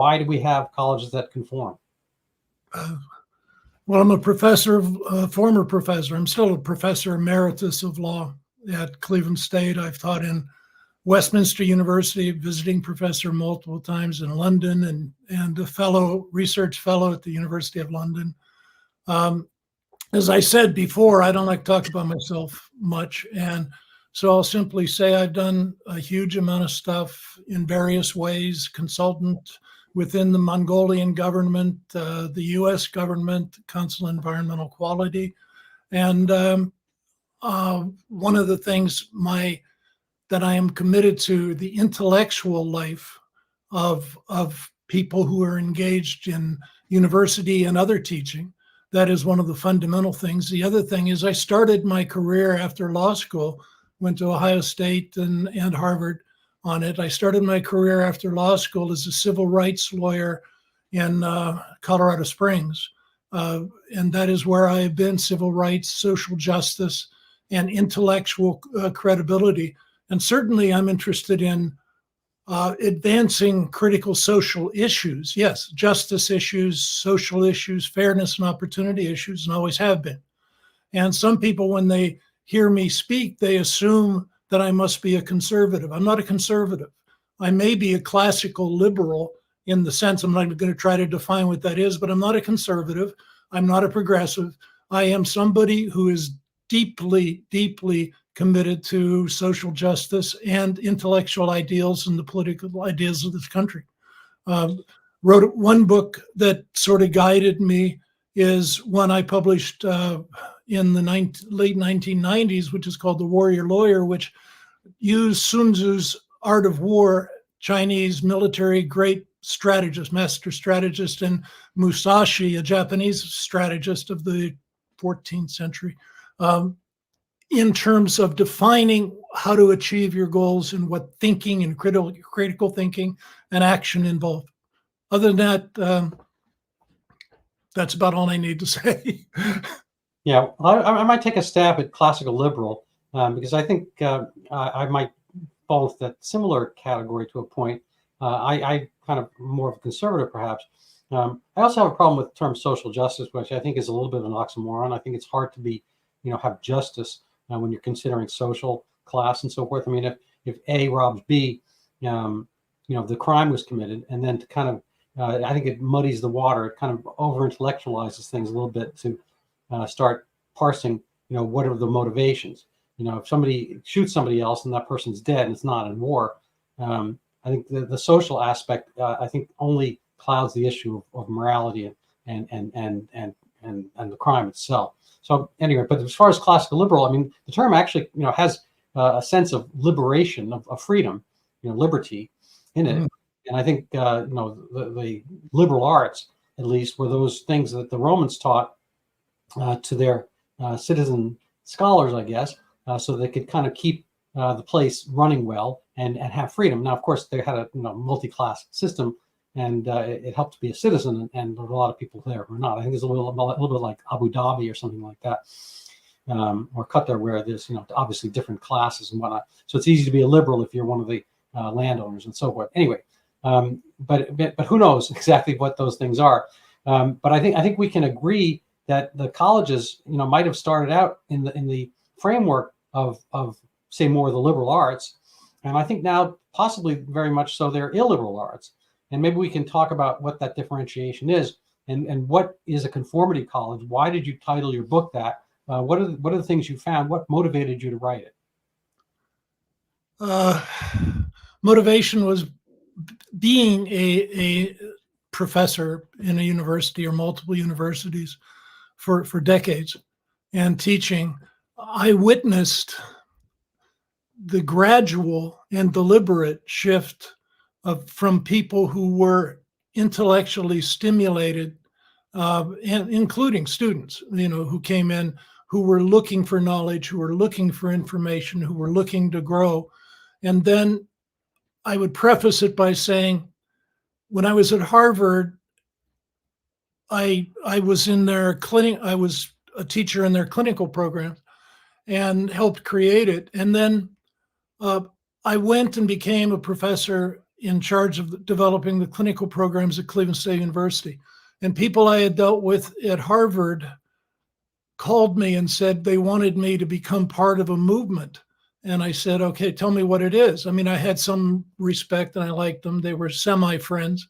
Why do we have colleges that conform? Well, I'm a professor, former professor. I'm still a professor emeritus of law at Cleveland State. I've taught in Westminster University, visiting professor multiple times in London, and a research fellow at the University of London. As I said before, I don't like to talk about myself much. And so I'll simply say I've done a huge amount of stuff in various ways, consultant within the Mongolian government, the US government, Council on Environmental Quality. And one of the things that I am committed to, the intellectual life of people who are engaged in university and other teaching. That is one of the fundamental things. The other thing is I started my career after law school, went to Ohio State and Harvard on it. I started my career after law school as a civil rights lawyer in Colorado Springs. And that is where I have been: civil rights, social justice, and intellectual credibility. And certainly I'm interested in advancing critical social issues. Yes, justice issues, social issues, fairness and opportunity issues, and always have been. And some people, when they hear me speak, they assume that I must be a conservative. I'm not a conservative. I may be a classical liberal in the sense, I'm not going to try to define what that is, but I'm not a conservative. I'm not a progressive. I am somebody who is deeply, deeply committed to social justice and intellectual ideals and the political ideas of this country. Wrote one book that sort of guided me is one I published in the late 1990s, which is called The Warrior Lawyer, which used Sun Tzu's Art of War, Chinese military great strategist, master strategist, and Musashi, a Japanese strategist of the 14th century, in terms of defining how to achieve your goals and what thinking and critical thinking and action involved. Other than that, that's about all I need to say. Yeah, I might take a stab at classical liberal because I think I might fall into that similar category to a point. I kind of more of a conservative, perhaps. I also have a problem with the term social justice, which I think is a little bit of an oxymoron. I think it's hard to be, have justice when you're considering social class and so forth. I mean, if A robs B, the crime was committed, and then to kind of, I think it muddies the water. It kind of over-intellectualizes things a little bit to start parsing, what are the motivations? If somebody shoots somebody else and that person's dead and it's not in war, I think the social aspect, I think, only clouds the issue of morality and the crime itself. So anyway, but as far as classical liberal, I mean, the term actually, has a sense of liberation, of freedom, liberty in it. And I think, the liberal arts, at least, were those things that the Romans taught to their citizen scholars, I guess, so they could kind of keep the place running well and have freedom. Now, of course, they had a multi-class system, and it helped to be a citizen, and there were a lot of people there who were not. I think it's a little bit like Abu Dhabi or something like that, or Qatar, where there's obviously different classes and whatnot. So it's easy to be a liberal if you're one of the landowners and so forth. Anyway, but who knows exactly what those things are? But I think we can agree that the colleges, might have started out in the framework of say more of the liberal arts, and I think now possibly very much so they're illiberal arts. And maybe we can talk about what that differentiation is, and what is a conformity college. Why did you title your book that? What are the things you found? What motivated you to write it? Motivation was being a professor in a university or multiple universities for decades and teaching. I witnessed the gradual and deliberate shift from people who were intellectually stimulated, and including students, who came in, who were looking for knowledge, who were looking for information, who were looking to grow. And then I would preface it by saying, when I was at Harvard, I was in their clinic. I was a teacher in their clinical program and helped create it. And then I went and became a professor in charge of developing the clinical programs at Cleveland State University. And people I had dealt with at Harvard called me and said they wanted me to become part of a movement. And I said, okay, tell me what it is. I mean, I had some respect and I liked them. They were semi-friends.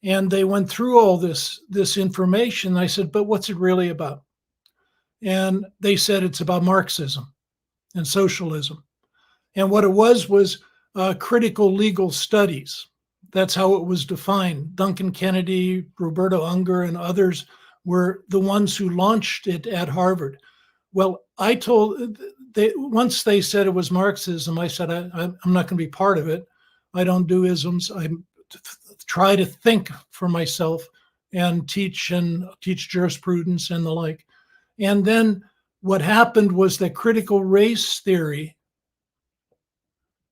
And they went through all this information. I said, but what's it really about? And they said it's about Marxism and socialism. And what it was critical legal studies. That's how it was defined. Duncan Kennedy, Roberto Unger, and others were the ones who launched it at Harvard. Well, once they said it was Marxism, I said, I'm not going to be part of it. I don't do isms. I try to think for myself and teach jurisprudence and the like. And then what happened was that critical race theory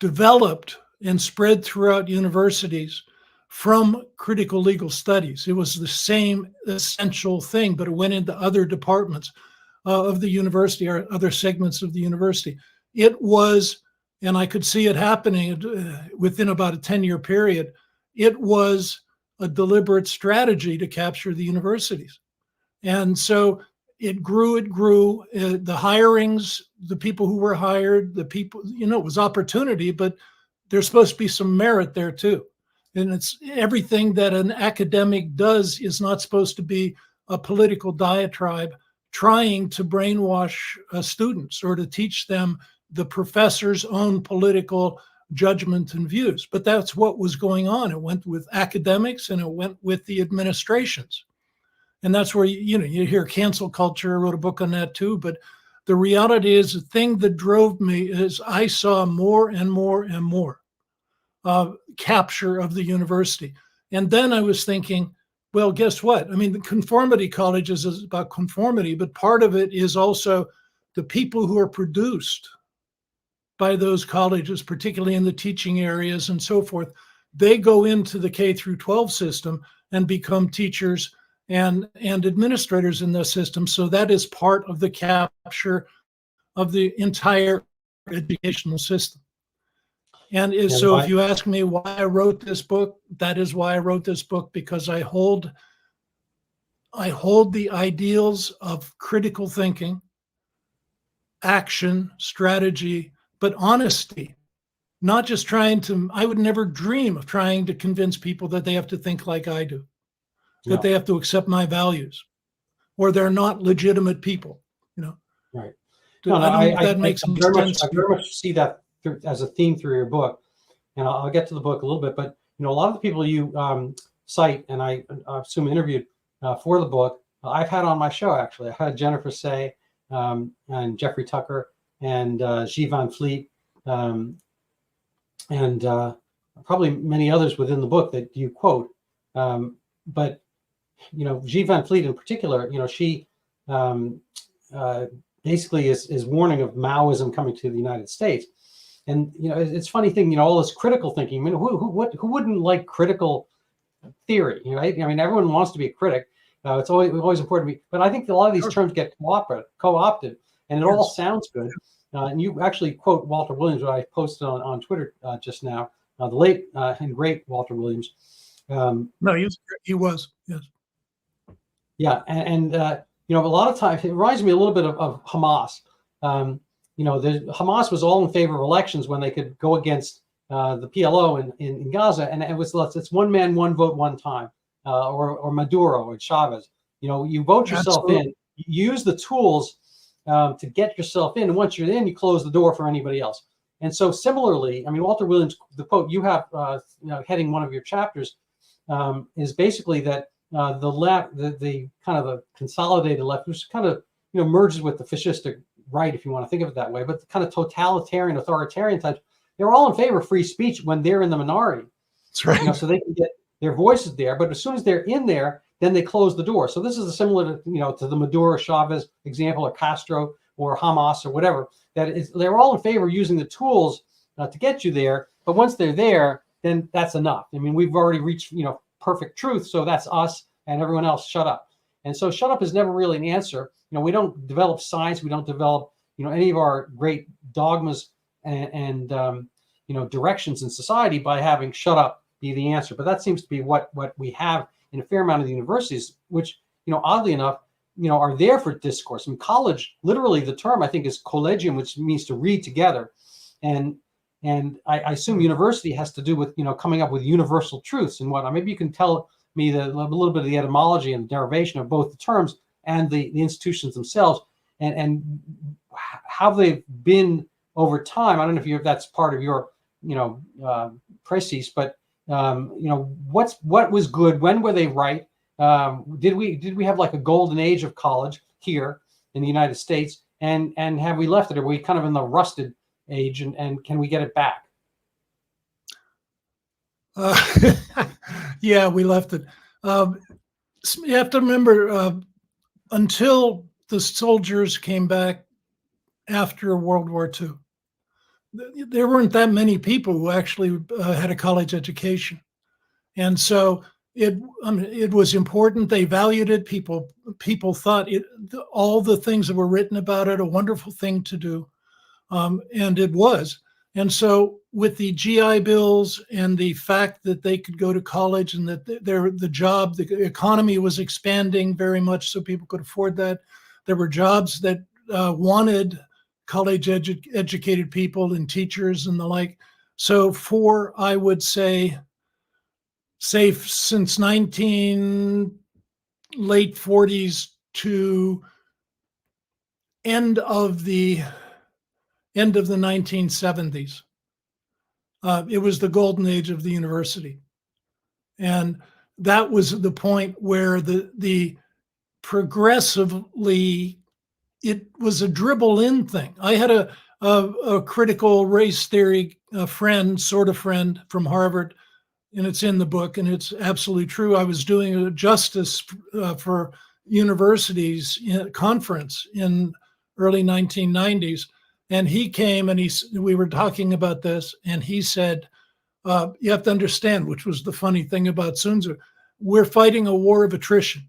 developed and spread throughout universities from critical legal studies. It was the same essential thing, but it went into other departments of the university or other segments of the university. It was, and I could see it happening within about a 10-year period, it was a deliberate strategy to capture the universities. And so it grew. The hirings, the people who were hired, the people, it was opportunity, but there's supposed to be some merit there too. And it's everything that an academic does is not supposed to be a political diatribe trying to brainwash students or to teach them the professor's own political judgment and views. But that's what was going on. It went with academics and it went with the administrations. And that's where, you hear cancel culture. I wrote a book on that too. But the reality is the thing that drove me is I saw more and more and more capture of the university. And then I was thinking, well, guess what? I mean, the conformity colleges is about conformity, but part of it is also the people who are produced by those colleges, particularly in the teaching areas and so forth. They go into the K through 12 system and become teachers and administrators in the system. So that is part of the capture of the entire educational system. And so if you ask me why I wrote this book, that is why I wrote this book, because I hold the ideals of critical thinking, action, strategy, but honesty, not just I would never dream of trying to convince people that they have to think like I do, that they have to accept my values, or they're not legitimate people, Right. I don't know if that makes sense. I very much see that as a theme through your book, and I'll get to the book a little bit. But a lot of the people you cite, and I assume interviewed for the book, I've had on my show. Actually, I had Jennifer Say and Jeffrey Tucker and G. Van Fleet and probably many others within the book that you quote. But G. Van Fleet in particular, she basically is warning of Maoism coming to the United States. And it's a funny thing, all this critical thinking. I mean, who wouldn't like critical theory? Right? I mean, everyone wants to be a critic. It's always important to be. But I think a lot of these terms get co-opted, and it all sounds good. And you actually quote Walter Williams, what I posted on Twitter just now, the late and great Walter Williams. No, he was, yes. Yeah, and a lot of times it reminds me a little bit of Hamas. Hamas was all in favor of elections when they could go against the PLO in Gaza, and it's one man, one vote, one time, or Maduro or Chavez. You vote yourself in, you use the tools to get yourself in, and once you're in, you close the door for anybody else. And so similarly, I mean, Walter Williams, the quote you have heading one of your chapters is basically that the left, the kind of the consolidated left, which kind of merges with the fascistic right, if you want to think of it that way, but the kind of totalitarian, authoritarian types, they're all in favor of free speech when they're in the minority. That's right. So they can get their voices there, but as soon as they're in there, then they close the door. So this is similar to the Maduro Chavez example, or Castro or Hamas or whatever. They're all in favor of using the tools to get you there, but once they're there, then that's enough. I mean, we've already reached perfect truth, so that's us, and everyone else shut up. And so shut up is never really an answer. We don't develop science, we don't develop any of our great dogmas and directions in society by having shut up be the answer. But that seems to be what we have in a fair amount of the universities, which, oddly enough, are there for discourse. In college, literally the term I think is collegium, which means to read together. And I assume university has to do with, coming up with universal truths and whatnot. Maybe you can tell me a little bit of the etymology and derivation of both the terms and the institutions themselves, and how they've been over time. I don't know if that's part of your, precis, but what was good? When were they right? Did we have like a golden age of college here in the United States, and have we left it? Are we kind of in the rusted age, and can we get it back? Yeah, we left it. You have to remember, until the soldiers came back after World War II, there weren't that many people who actually had a college education. And so it was important. They valued it. People thought all the things that were written about it, a wonderful thing to do. And it was. And so with the GI Bills and the fact that they could go to college and that the economy was expanding very much so people could afford that. There were jobs that wanted college educated people and teachers and the like. So I would say since late 40s to end of the 1970s. It was the golden age of the university. And that was the point where the progressively, it was a dribble in thing. I had a critical race theory friend from Harvard, and it's in the book, and it's absolutely true. I was doing a justice for universities conference in early 1990s. And he came and we were talking about this, and he said, you have to understand, which was the funny thing about Sun Tzu, we're fighting a war of attrition.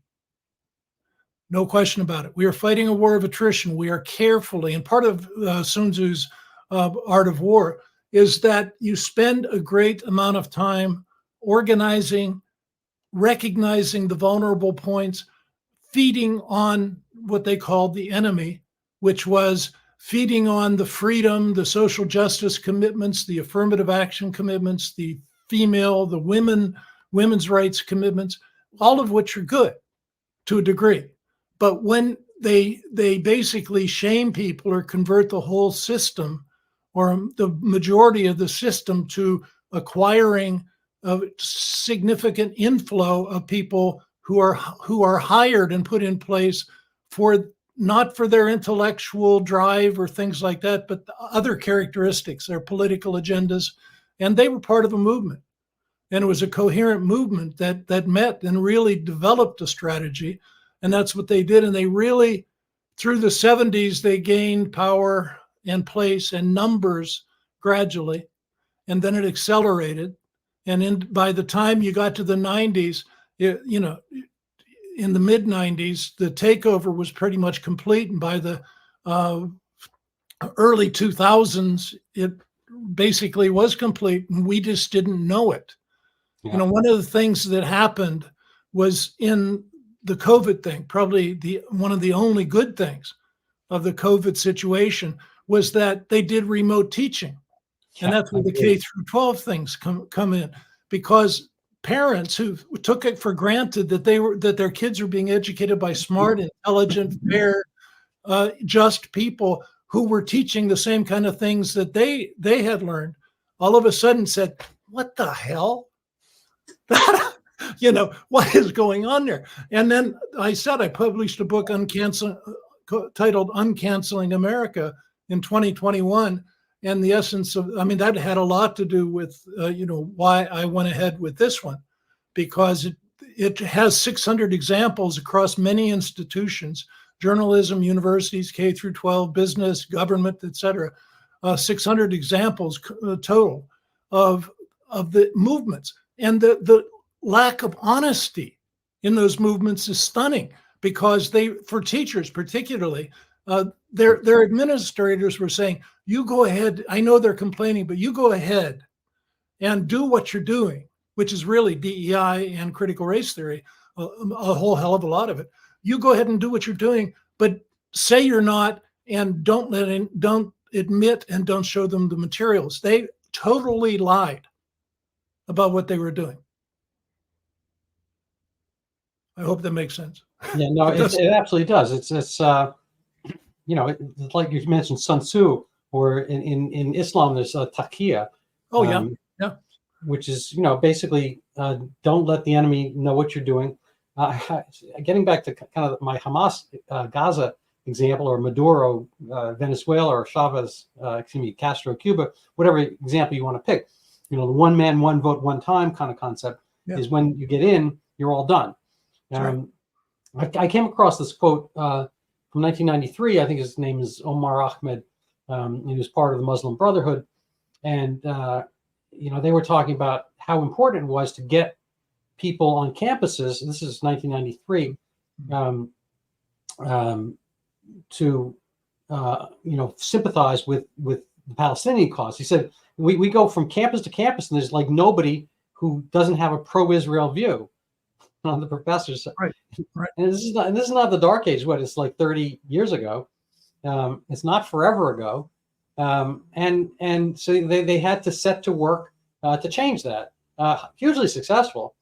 No question about it. We are fighting a war of attrition. We are carefully, and part of Sun Tzu's art of war is that you spend a great amount of time organizing, recognizing the vulnerable points, feeding on what they called the enemy, which was feeding on the freedom, the social justice commitments, the affirmative action commitments, the women's rights commitments, all of which are good to a degree. But when they basically shame people or convert the whole system or the majority of the system to acquiring a significant inflow of people who are hired and put in place not for their intellectual drive or things like that, but the other characteristics, their political agendas. And they were part of a movement. And it was a coherent movement that met and really developed a strategy. And that's what they did. And they really, through the 70s, they gained power and place and numbers gradually. And then it accelerated. And by the time you got to the 90s, in the mid 90s, the takeover was pretty much complete. And by the early 2000s, it basically was complete. And we just didn't know it. Yeah. One of the things that happened was in the COVID thing, probably one of the only good things of the COVID situation was that they did remote teaching. Yeah, and that's where the K through 12 things come in, because parents who took it for granted that their kids are being educated by smart, intelligent, fair, just people who were teaching the same kind of things that they had learned, all of a sudden said, "What the hell? What is going on there?" And then I published a book titled "Uncanceling America" in 2021. And the essence of, that had a lot to do with, why I went ahead with this one, because it has 600 examples across many institutions, journalism, universities, K through 12, business, government, et cetera, 600 examples total of the movements. And the lack of honesty in those movements is stunning, because for teachers particularly, their administrators were saying, "You go ahead. I know they're complaining, but you go ahead and do what you're doing. which is really DEI and critical race theory, a whole hell of a lot of it. You go ahead and do what you're doing, but say you're not, and don't admit and don't show them the materials. They totally lied about what they were doing. I hope that makes sense. Yeah, no, it absolutely does. It's it's like you mentioned Sun Tzu, or in Islam there's taqiyya. Oh yeah, yeah. Which is basically don't let the enemy know what you're doing. Getting back to kind of my Hamas Gaza example, or Maduro Venezuela, or Chavez Castro Cuba, whatever example you want to pick. The one man, one vote, one time kind of concept is when you get in, you're all done. I came across this quote from 1993. I think his name is Omar Ahmed. He was part of the Muslim Brotherhood, and they were talking about how important it was to get people on campuses. This is 1993. To sympathize with the Palestinian cause. He said we go from campus to campus, and there's like nobody who doesn't have a pro-Israel view. On the professors, right. And this is not the dark age. What, it's like 30 years ago. It's not forever ago, and so they had to set to work to change that. Hugely successful.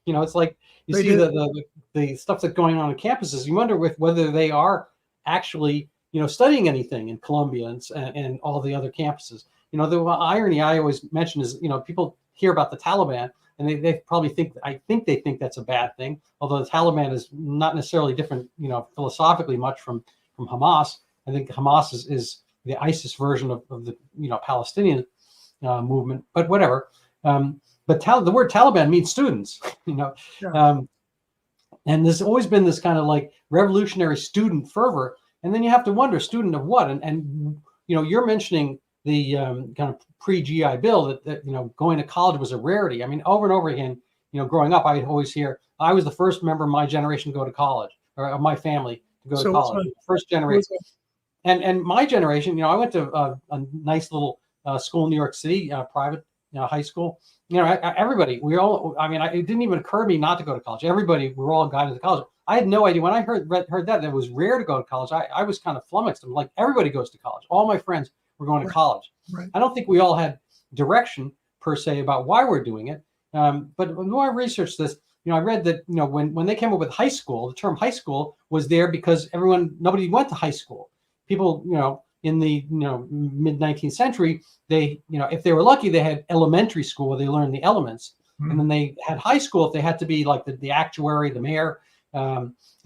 It's like you see the stuff that's going on campuses. You wonder whether they are actually studying anything in Columbia and all the other campuses. The irony I always mention is people hear about the Taliban, and they probably think they think that's a bad thing, although the Taliban is not necessarily different, philosophically much from Hamas. I think Hamas is the ISIS version of the Palestinian movement, but whatever. But the word Taliban means students, and there's always been this kind of like revolutionary student fervor, and then you have to wonder, student of what? And you're mentioning the kind of pre-GI Bill that going to college was a rarity. I mean, over and over again, growing up, I always hear I was the first member of my generation to go to college, or of my family to go to college. First generation, and my generation, I went to a nice little school in New York City, private high school. Everybody, it didn't even occur to me not to go to college. Everybody, we were all guided to college. I had no idea when I heard that it was rare to go to college. I was kind of flummoxed. I'm like, everybody goes to college. All my friends were going to college. Right. I don't think we all had direction per se about why we're doing it. But when I researched this, I read that when they came up with high school, the term high school was there because nobody went to high school. People, in the mid 19th century, they if they were lucky, they had elementary school where they learned the elements, and then they had high school if they had to be like the actuary, the mayor,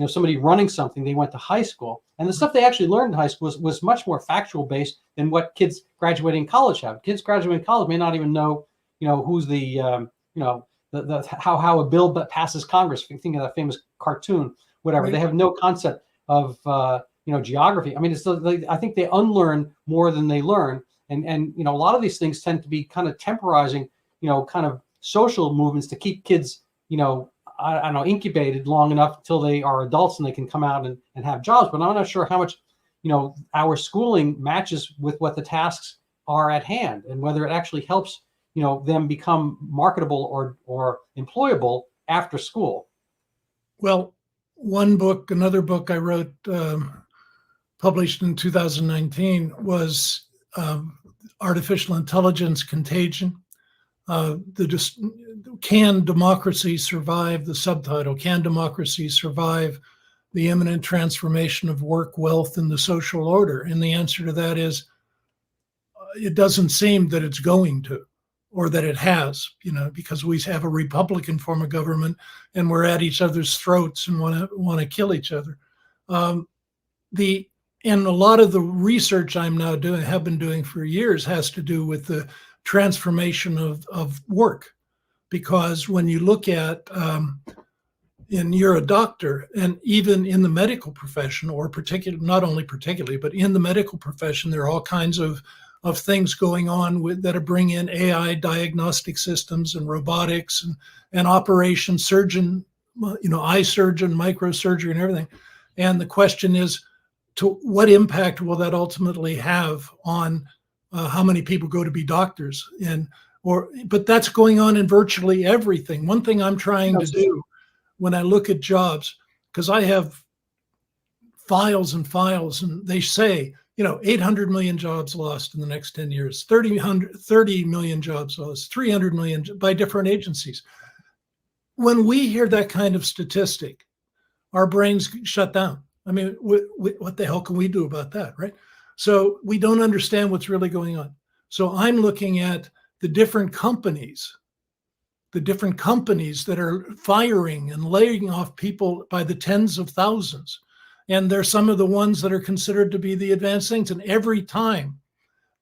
somebody running something. They went to high school, and the stuff they actually learned in high school was much more factual based than what kids graduating college have. Kids graduating college may not even know who's the how a bill passes Congress. If you think of that famous cartoon, whatever, they have no concept of geography. I mean, I think they unlearn more than they learn, and a lot of these things tend to be kind of temporizing, kind of social movements to keep kids, I don't know, incubated long enough until they are adults and they can come out and have jobs. But I'm not sure how much, our schooling matches with what the tasks are at hand, and whether it actually helps, them become marketable or employable after school. Well, another book I wrote, published in 2019, was Artificial Intelligence Contagion. Can democracy survive? The subtitle, Can Democracy Survive the Imminent Transformation of Work, Wealth, and the Social Order? And the answer to that is, it doesn't seem that it's going to, or that it has, because we have a Republican form of government and we're at each other's throats and want to kill each other. And a lot of the research I'm now have been doing for years, has to do with the transformation of work. Because when you look at, and you're a doctor, and even in the medical profession, or not only particularly, but in the medical profession, there are all kinds of things going on that bring in AI diagnostic systems and robotics and operation surgeon, eye surgeon, microsurgery, and everything. And the question is, to what impact will that ultimately have on how many people go to be doctors? And But that's going on in virtually everything. One thing I'm trying to do when I look at jobs, because I have files and files, and they say, 800 million jobs lost in the next 10 years, 30 million jobs lost, 300 million by different agencies. When we hear that kind of statistic, our brains shut down. I mean, what the hell can we do about that, right? So we don't understand what's really going on. So I'm looking at the different companies that are firing and laying off people by the tens of thousands. And they're some of the ones that are considered to be the advanced things. And every time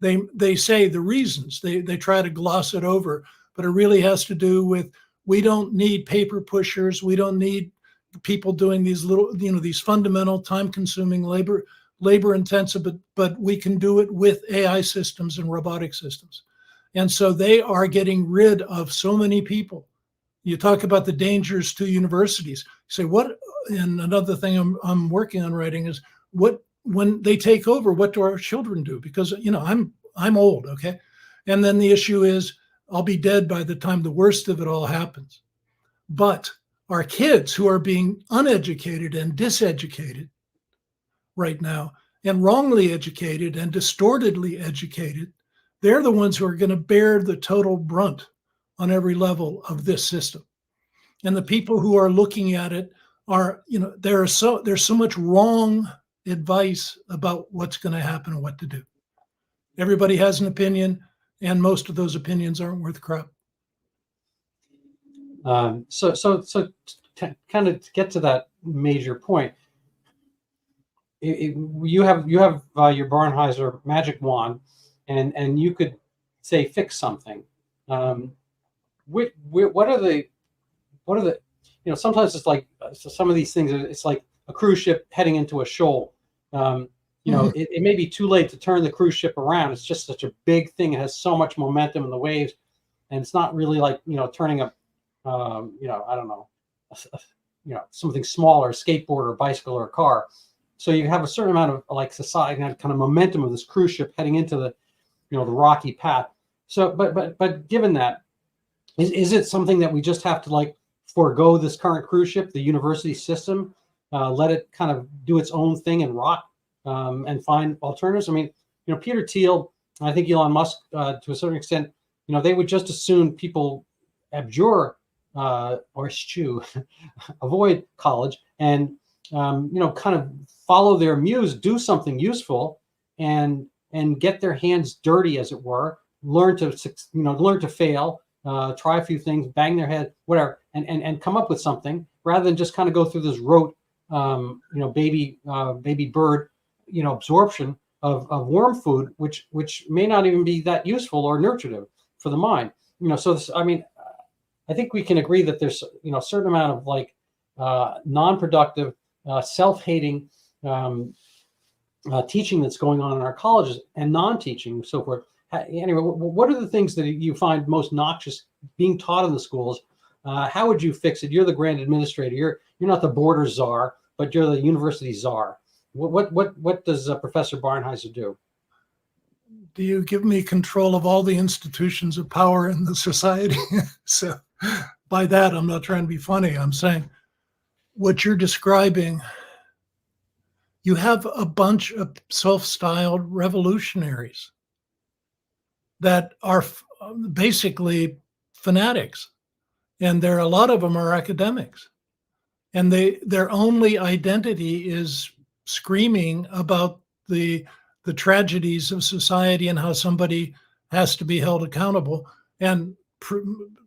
they say the reasons, they try to gloss it over, but it really has to do with, we don't need paper pushers. We don't need people doing these little, these fundamental time-consuming labor intensive, but we can do it with AI systems and robotic systems. And so they are getting rid of so many people. You talk about the dangers to universities. Say what? And another thing I'm working on writing is, when they take over, what do our children do? Because I'm old, okay. And then the issue is, I'll be dead by the time the worst of it all happens. But our kids who are being uneducated and diseducated right now, and wrongly educated and distortedly educated, they're the ones who are going to bear the total brunt on every level of this system. And the people who are looking at it are, there's so much wrong advice about what's going to happen and what to do. Everybody has an opinion, and most of those opinions aren't worth crap. So to kind of get to that major point, you have your Barnhizer magic wand, and you could say fix something. What are the sometimes it's like, some of these things, it's like a cruise ship heading into a shoal. It may be too late to turn the cruise ship around. It's just such a big thing. It has so much momentum in the waves, and it's not really like turning a I don't know, something smaller, a skateboard or a bicycle or a car. So you have a certain amount of like society and kind of momentum of this cruise ship heading into the the rocky path. So but given that, is it something that we just have to like forego this current cruise ship, the university system, let it kind of do its own thing and rot, and find alternatives? I mean, Peter Thiel, I think Elon Musk, to a certain extent, they would just as soon people abjure or eschew, avoid college, and kind of follow their muse, do something useful, and get their hands dirty, as it were, learn to fail, try a few things, bang their head, whatever, and come up with something, rather than just kind of go through this rote, baby bird, absorption of worm food, which may not even be that useful or nutritive for the mind. So this, I think we can agree that there's a certain amount of like non-productive, self-hating teaching that's going on in our colleges, and non-teaching and so forth. Anyway, what are the things that you find most noxious being taught in the schools? How would you fix it? You're the grand administrator. You're not the border czar, but you're the university czar. What does Professor Barnhizer do? Do you give me control of all the institutions of power in the society? So by that, I'm not trying to be funny. I'm saying what you're describing, you have a bunch of self-styled revolutionaries that are basically fanatics. And a lot of them are academics. And their only identity is screaming about the tragedies of society and how somebody has to be held accountable. And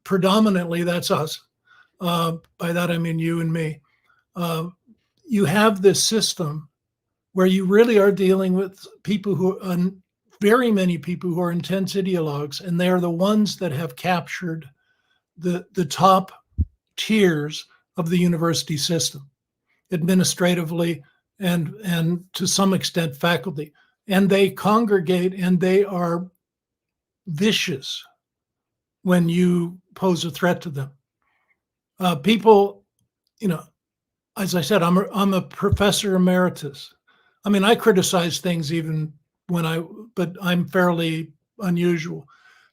predominantly that's us. By that, I mean you and me. You have this system where you really are dealing with people very many people who are intense ideologues, and they're the ones that have captured the top tiers of the university system, administratively and to some extent faculty. And they congregate, and they are vicious when you pose a threat to them. People, as I said, I'm a professor emeritus. I criticize things even but I'm fairly unusual.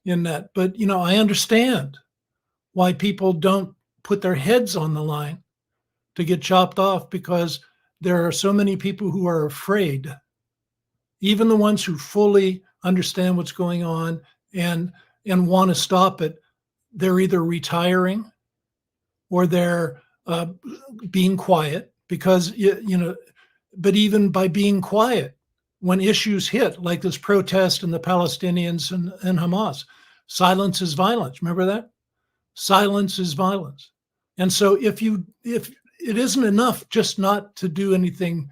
in that. But, I understand why people don't put their heads on the line to get chopped off, because there are so many people who are afraid, even the ones who fully understand what's going on and want to stop it. They're either retiring or they're being quiet because, but even by being quiet, when issues hit, like this protest and the Palestinians and Hamas, silence is violence. Remember that? Silence is violence. And so if it isn't enough just not to do anything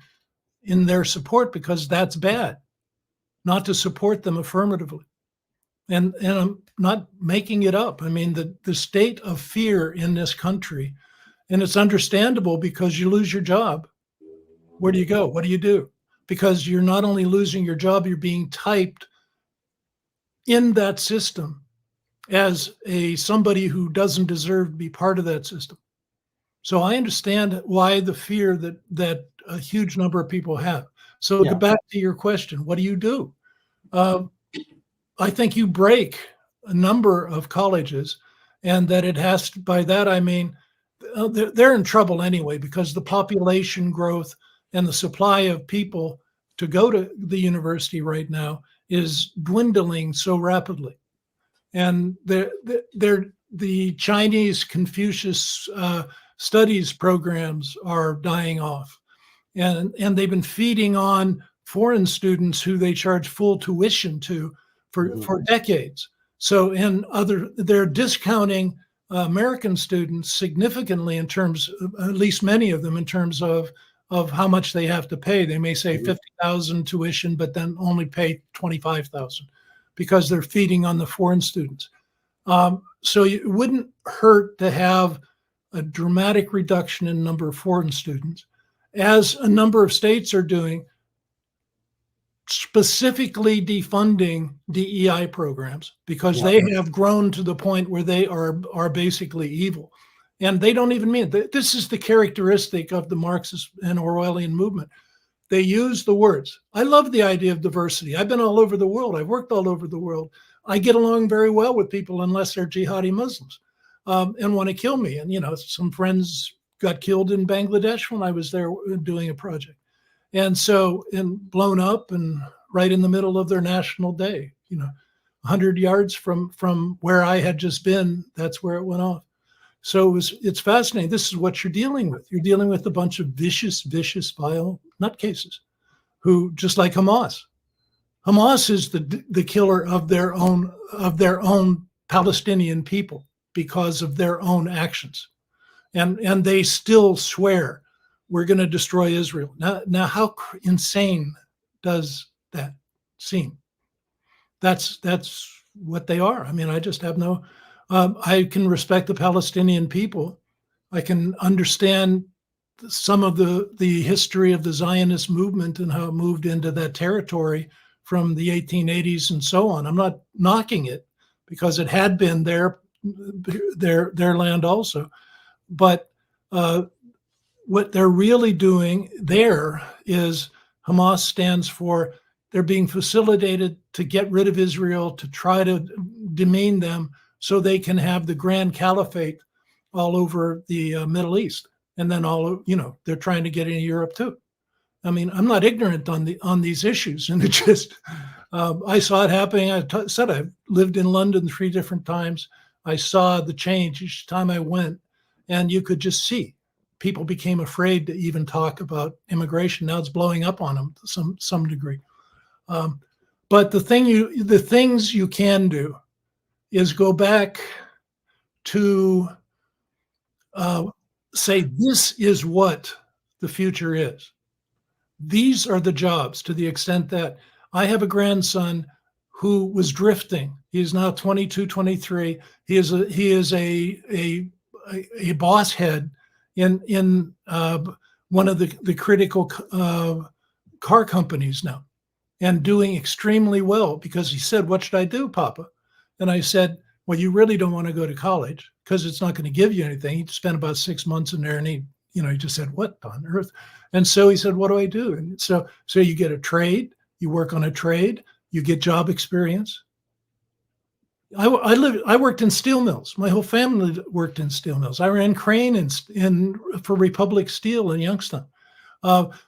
in their support, because that's bad, not to support them affirmatively. And I'm not making it up. I mean, the state of fear in this country, and it's understandable because you lose your job. Where do you go? What do you do? Because you're not only losing your job, you're being typed in that system as somebody who doesn't deserve to be part of that system. So I understand why the fear that a huge number of people have. So Yeah. to back to your question, what do you do? I think you break a number of colleges, and that it has to, by that I mean they're in trouble anyway, because the population growth and the supply of people to go to the university right now is dwindling so rapidly. And the Chinese Confucius studies programs are dying off, and they've been feeding on foreign students who they charge full tuition to for decades. So they're discounting American students significantly in terms of, at least many of them, in terms of how much they have to pay. They may say 50,000 tuition, but then only pay 25,000 because they're feeding on the foreign students. So it wouldn't hurt to have a dramatic reduction in number of foreign students, as a number of states are doing, specifically defunding DEI programs, because they have grown to the point where they are basically evil. And they don't even mean it. This is the characteristic of the Marxist and Orwellian movement. They use the words. I love the idea of diversity. I've been all over the world. I've worked all over the world. I get along very well with people unless they're jihadi Muslims and want to kill me. And, some friends got killed in Bangladesh when I was there doing a project. And so, and blown up and right in the middle of their national day, 100 yards from where I had just been, that's where it went off. So it's fascinating. This is what you're dealing with. You're dealing with a bunch of vicious, vile nutcases who, just like Hamas. Hamas is the killer of their own Palestinian people because of their own actions. And they still swear we're going to destroy Israel. Now, how insane does that seem? That's what they are. I mean, I just have no. I can respect the Palestinian people. I can understand some of the history of the Zionist movement and how it moved into that territory from the 1880s and so on. I'm not knocking it because it had been their land also. But what they're really doing there is Hamas stands for they're being facilitated to get rid of Israel, to try to demean them so they can have the grand caliphate all over the Middle East. And then they're trying to get into Europe too. I mean, I'm not ignorant on these issues. And it just, I saw it happening. I said I've lived in London 3 different times. I saw the change each time I went. And you could just see people became afraid to even talk about immigration. Now it's blowing up on them to some degree. But the things you can do is go back to say, this is what the future is. These are the jobs, to the extent that I have a grandson who was drifting. He is now 22, 23. He is a boss head in one of the critical car companies now, and doing extremely well, because he said, "What should I do, Papa?" And I said, "Well, you really don't want to go to college because it's not going to give you anything." He spent about 6 months in there, and he just said, "What on earth?" And so he said, "What do I do?" And so you get a trade, you work on a trade, you get job experience. I worked in steel mills. My whole family worked in steel mills. I ran crane for Republic Steel in Youngstown.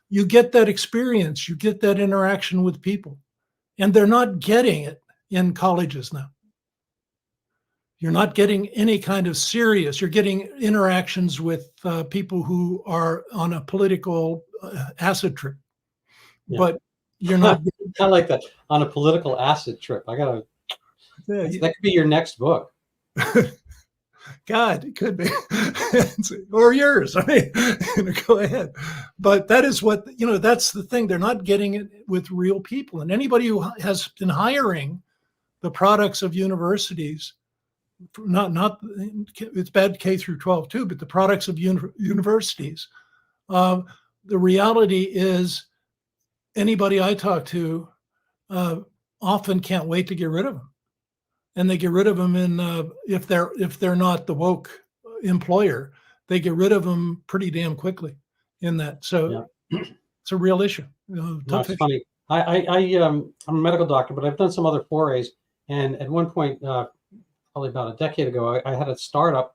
You get that experience, you get that interaction with people, and they're not getting it in colleges now. You're not getting any kind of serious. You're getting interactions with people who are on a political acid trip, Yeah. but you're not. I like that, on a political acid trip. That could be your next book. God, it could be, or yours. I mean, go ahead. But that is what, that's the thing. They're not getting it with real people. And anybody who has been hiring the products of universities, not it's bad K through 12 too, but the products of universities, the reality is anybody I talk to often can't wait to get rid of them. And they get rid of them if they're not the woke employer, they get rid of them pretty damn quickly in that. So it's a real issue. It's funny. I'm a medical doctor, but I've done some other forays. And at one point, probably about a decade ago, I had a startup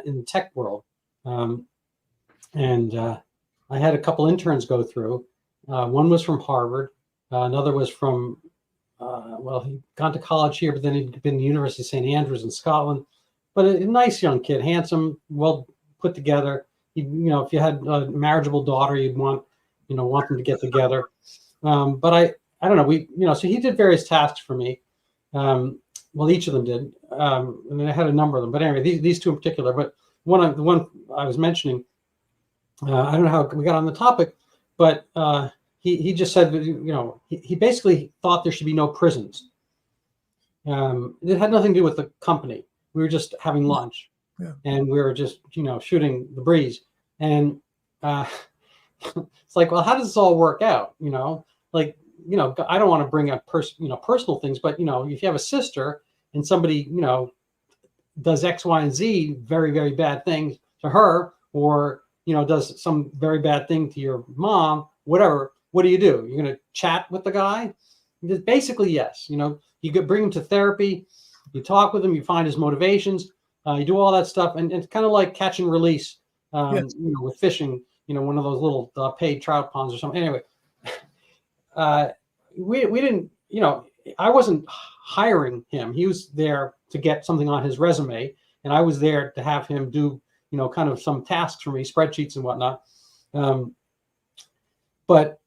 in the tech world. And I had a couple interns go through. One was from Harvard. Another was from he'd gone to college here, but then he'd been to the University of St. Andrews in Scotland. But a nice young kid, handsome, well put together. If you had a marriageable daughter, you'd want them to get together. But I don't know. So he did various tasks for me. Well, each of them did. And I had a number of them. But anyway, these two in particular. But the one I was mentioning, I don't know how we got on the topic, but he just said, he basically thought there should be no prisons. It had nothing to do with the company. We were just having lunch, and we were just, shooting the breeze. And it's like, well, how does this all work out? I don't want to bring up personal things, but if you have a sister and somebody, does X, Y, and Z, very, very bad things to her, or does some very bad thing to your mom, whatever. What do? You're going to chat with the guy? Basically, yes. You could bring him to therapy, you talk with him, you find his motivations, you do all that stuff, and it's kind of like catch and release, with fishing, one of those little paid trout ponds or something. Anyway, we didn't, I wasn't hiring him. He was there to get something on his resume, and I was there to have him do, kind of some tasks for me, spreadsheets and whatnot. But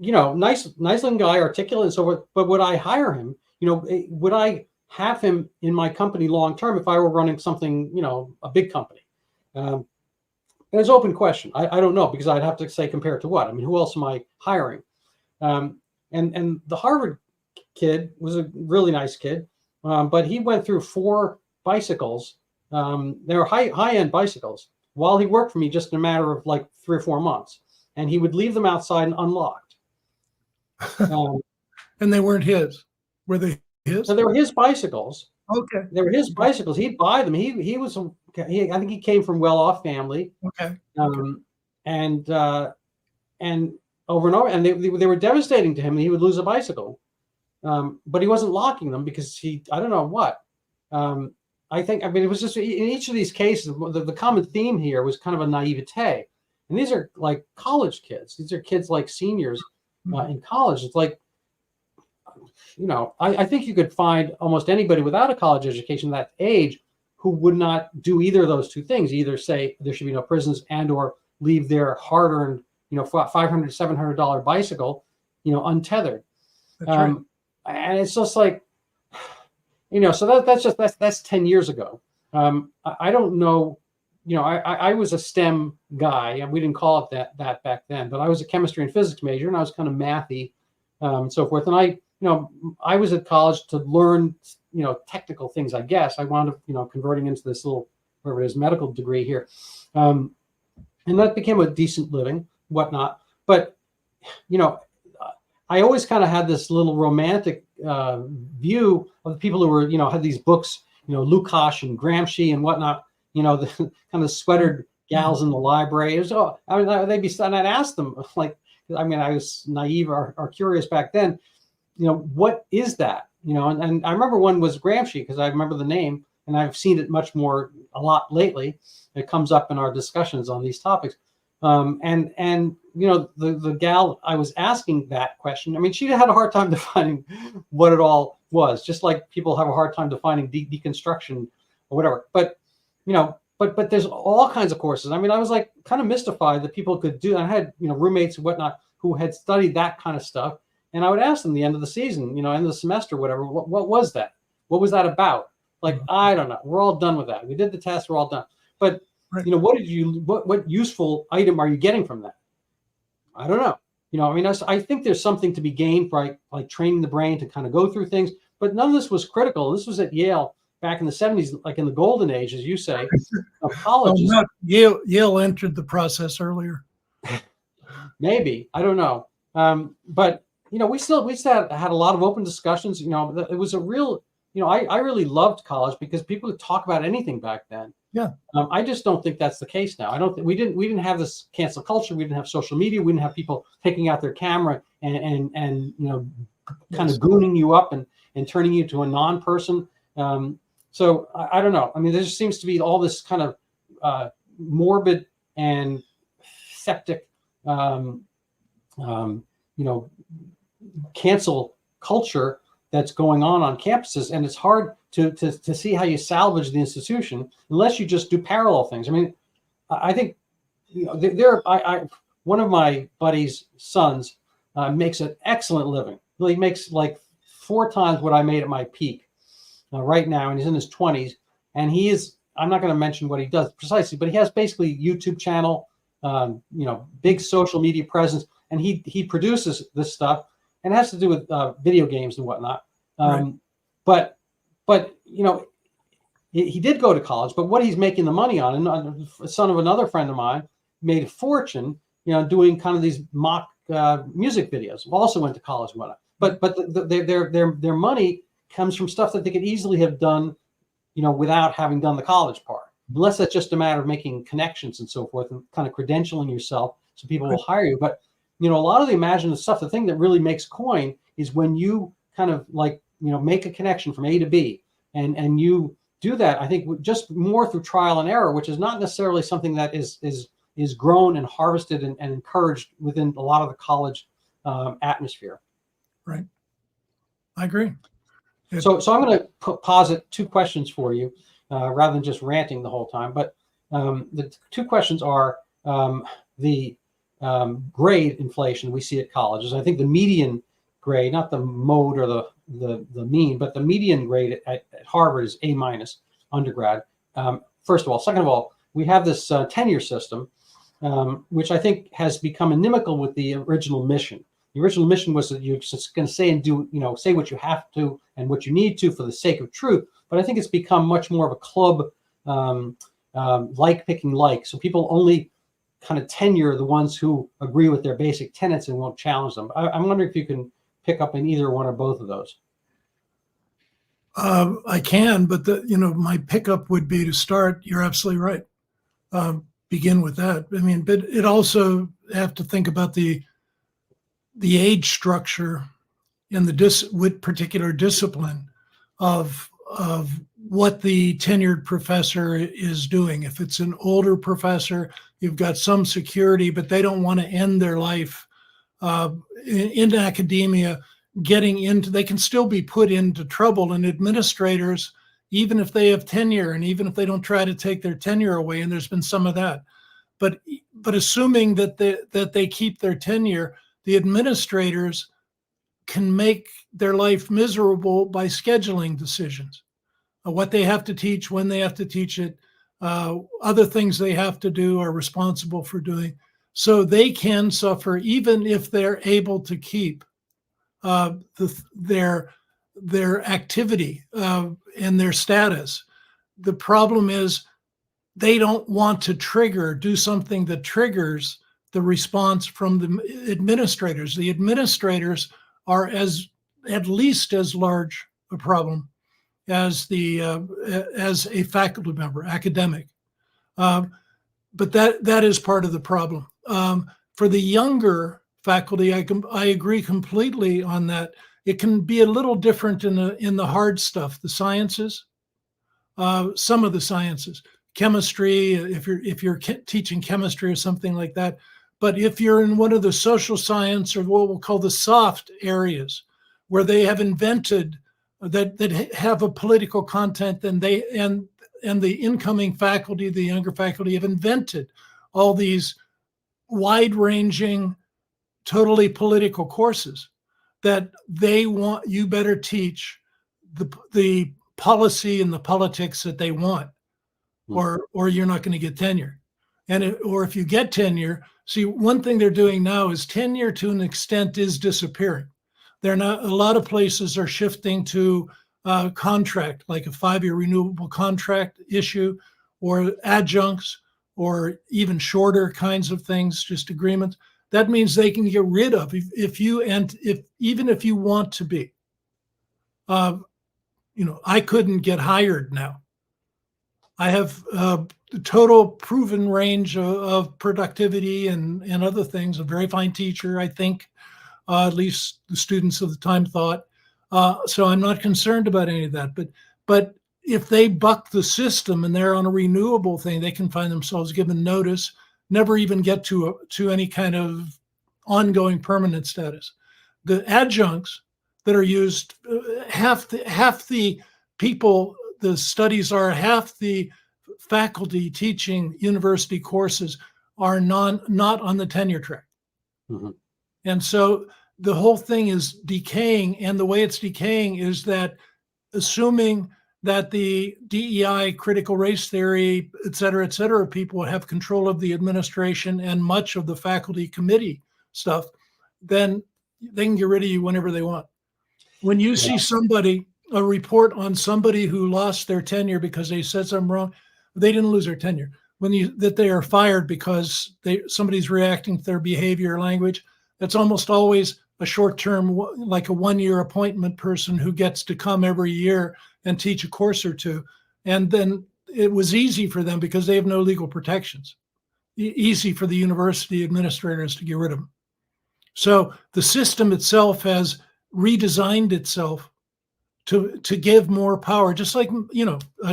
nice looking guy, articulate and so forth. But would I hire him? Would I have him in my company long term if I were running something, a big company? And it's an open question. I don't know, because I'd have to say compared to what? I mean, who else am I hiring? And the Harvard kid was a really nice kid, but he went through 4 bicycles. They were high-end bicycles while he worked for me, just in a matter of like 3 or 4 months. And he would leave them outside and unlocked. And they weren't his. Were they his? So they were his bicycles. Okay. They were his bicycles. He'd buy them. I think he came from well-off family. Okay. And over and over, and they were devastating to him. He would lose a bicycle, but he wasn't locking them because I don't know what. It was just in each of these cases, the common theme here was kind of a naivete. And these are like college kids. These are kids like seniors in college. It's like, I think you could find almost anybody without a college education that age who would not do either of those two things, either say there should be no prisons and or leave their hard-earned, $500, $700 bicycle, untethered. That's right. And it's just like, so that's 10 years ago. I don't know. I was a STEM guy, and we didn't call it that back then, but I was a chemistry and physics major, and I was kind of mathy, and so forth. And I was at college to learn, technical things, I guess. I wound up, converting into this little, whatever it is, medical degree here. And that became a decent living, whatnot. But, I always kind of had this little romantic view of the people who were, had these books, Lukács and Gramsci and whatnot, the kind of sweatered gals in the library. It was, they'd be, and I'd ask them, like, I was naive or curious back then, what is that? and I remember one was Gramsci because I remember the name, and I've seen it a lot lately. It comes up in our discussions on these topics. And the gal I was asking that question, I mean, she had a hard time defining what it all was, just like people have a hard time defining deconstruction or whatever. But but there's all kinds of courses. I mean, I was like kind of mystified that people could do. I had roommates and whatnot who had studied that kind of stuff, and I would ask them the end of the season, end of the semester, whatever, what was that? What was that about? Like, I don't know. We're all done with that. We did the test. We're all done. But Right. what useful item are you getting from that? I don't know. I mean, I think there's something to be gained by like training the brain to kind of go through things, but none of this was critical. This was at Yale back in the 70s, like in the golden age, as you say, of colleges. Yale entered the process earlier. Maybe, I don't know. But we still had a lot of open discussions. It was a real, I really loved college because people could talk about anything back then. Yeah. I just don't think that's the case now. I don't think we didn't have this cancel culture. We didn't have social media. We didn't have people taking out their camera and kind of gooning you up and turning you to a non-person. So I don't know. I mean, there just seems to be all this kind of morbid and septic, cancel culture that's going on campuses, and it's hard to see how you salvage the institution unless you just do parallel things. I mean, I think one of my buddy's sons makes an excellent living. He makes like 4 times what I made at my peak right now, and he's in his 20s. And I'm not going to mention what he does precisely, but he has basically YouTube channel, big social media presence, and he produces this stuff, and it has to do with video games and whatnot. Right. But he did go to college, but what he's making the money on, and the son of another friend of mine made a fortune, doing kind of these mock music videos. Also went to college and whatnot. But their money comes from stuff that they could easily have done, without having done the college part. Unless that's just a matter of making connections and so forth, and kind of credentialing yourself so people will hire you. But a lot of the imaginative stuff, the thing that really makes coin is when you kind of like make a connection from A to B, and you do that, I think, just more through trial and error, which is not necessarily something that is grown and harvested and encouraged within a lot of the college atmosphere. Right. I agree. So I'm going to posit 2 questions for you, rather than just ranting the whole time. But the 2 questions are the grade inflation we see at colleges. I think the median grade, not the mode or the mean, but the median grade at Harvard is A- undergrad. First of all. Second of all, we have this tenure system, which I think has become inimical with the original mission. The original mission was that you're just going to say and do, say what you have to and what you need to for the sake of truth. But I think it's become much more of a club, like picking like. So people only kind of tenure the ones who agree with their basic tenets and won't challenge them. I'm wondering if you can pick up in either one or both of those. I can, but my pickup would be to start. You're absolutely right. Begin with that. I mean, but it also have to think about the age structure and with particular discipline of what the tenured professor is doing. If it's an older professor, you've got some security, but they don't want to end their life in academia. They can still be put into trouble, and administrators, even if they have tenure and even if they don't try to take their tenure away, and there's been some of that, but assuming that they keep their tenure, the administrators can make their life miserable by scheduling decisions, what they have to teach, when they have to teach it, other things they have to do are responsible for doing. So they can suffer even if they're able to keep their activity and their status. The problem is they don't want to do something that triggers the response from the administrators. The administrators are at least as large a problem as as a faculty member, academic. But that is part of the problem. For the younger faculty, I agree completely on that. It can be a little different in the hard stuff, the sciences, some of the sciences, chemistry, if you're teaching chemistry or something like that. But if you're in one of the social science or what we'll call the soft areas, where they have invented that have a political content, and the incoming faculty, the younger faculty, have invented all these wide-ranging, totally political courses that they want you better teach the policy and the politics that they want, or you're not going to get tenure. Or if you get tenure, see, one thing they're doing now is tenure to an extent is disappearing. They're not, a lot of places are shifting to contract, like a 5-year renewable contract issue, or adjuncts, or even shorter kinds of things, just agreements. That means they can get rid of, even if you want to be. I couldn't get hired now. I have the total proven range of productivity and other things. A very fine teacher, I think, at least the students of the time thought. So I'm not concerned about any of that. But if they buck the system and they're on a renewable thing, they can find themselves given notice, never even get to any kind of ongoing permanent status. The adjuncts that are used, half the people, the studies are half the faculty teaching university courses are not on the tenure track. Mm-hmm. And so the whole thing is decaying. And the way it's decaying is that, assuming that the DEI, critical race theory, et cetera, people have control of the administration and much of the faculty committee stuff, then they can get rid of you whenever they want. When you see a report on somebody who lost their tenure because they said something wrong, they didn't lose their tenure. That they are fired because somebody's reacting to their behavior or language, that's almost always a short-term, like a 1-year appointment person who gets to come every year and teach a course or two. And then it was easy for them because they have no legal protections. Easy for the university administrators to get rid of them. So the system itself has redesigned itself to give more power, just like,